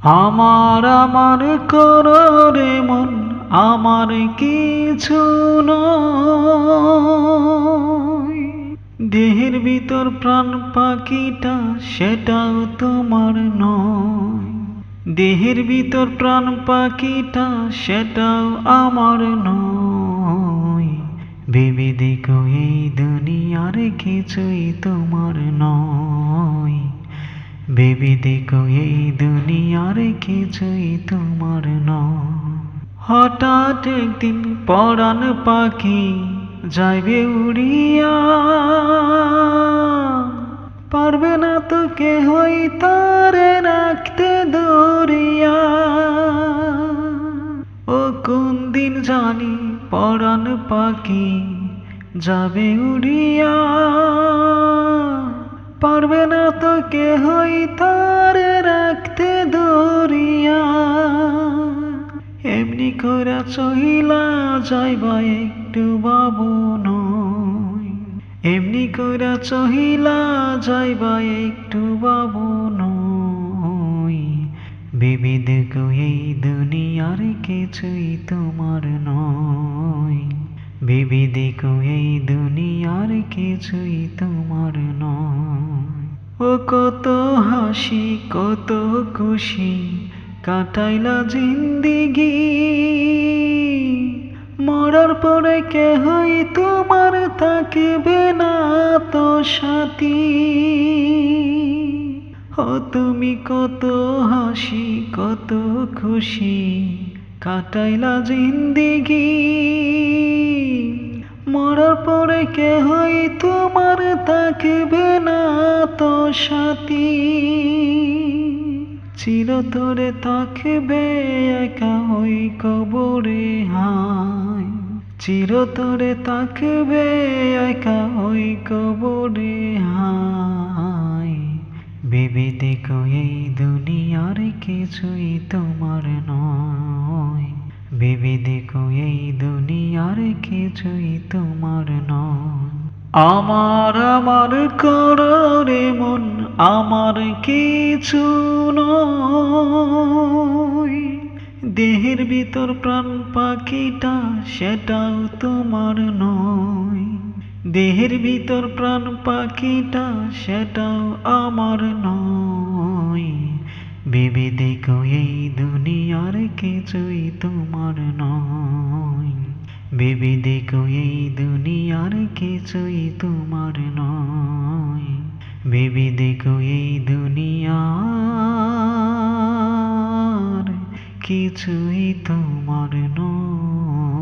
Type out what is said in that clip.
আমার করো রে মন, আমার কিছু নয়। দেহের ভিতর প্রাণ পাখিটা, সেটাও তোমার নয়। দেহের ভিতর প্রাণ পাখিটা, সেটাও আমার নয়। ভেবে দেখো এই দুনিয়ার কিছুই তোমার নয়। ভেবে দেখো এই দুনিয়ার কিছুই তোমার নয়। হঠাৎ একদিন পরাণ পাখি যাইবে উড়িয়া, পারবে না তো কেহই তারে রাখতে ধরিয়া। ও কোন দিন জানি পরাণ পাখি যাবে উড়িয়া, পারবে না তো কেহই তারে রাখতে ধরিয়া। এমনি কইরা চহিলা যাইবা একটু বাবু নয়। এমনি কইরা চহিলা যাইবা একটু বাবু নয়। ভেবে দেখো এই দুনিয়ার কিছুই তোমার নয়। ভেবে দেখো এই দুনিয়ার কিছুই তোমার নয়। ও কত হাসি কত খুশি কাটাইলা জিন্দিগি, মরার পরে কেহই তোমার থাকিবে না তো সাথী। ও তুমি কত হাসি কত খুশি কাটাইলা জিন্দিগি, মরার পরে কেহই তোমার থাকিবে না তো সাথী। চিরতরে থাকবে একা ওই কবরে হায়। চিরতরে থাকবে একা ওই কবরে হায়। ভেবে দেখো এই দুনিয়ার কিছুই তোমার নয়। ভেবে দেখো এই দুনিয়ার কিছুই তোমার নয়। আমার করো রে মন, আমার কিছু নয়। দেহের ভিতর প্রাণ পাখিটা, সেটাও তোমার নয়। দেহের ভিতর প্রাণ পাখিটা, সেটাও আমার নয়। ভেবে দেখো এই দুনিয়ার কিছুই তোমার নয়। ভেবে দেখো এই দুনিয়ার কিছুই তোমার নয়। ভেবে দেখো এই দুনিয়ার কিছুই তোমার নয়।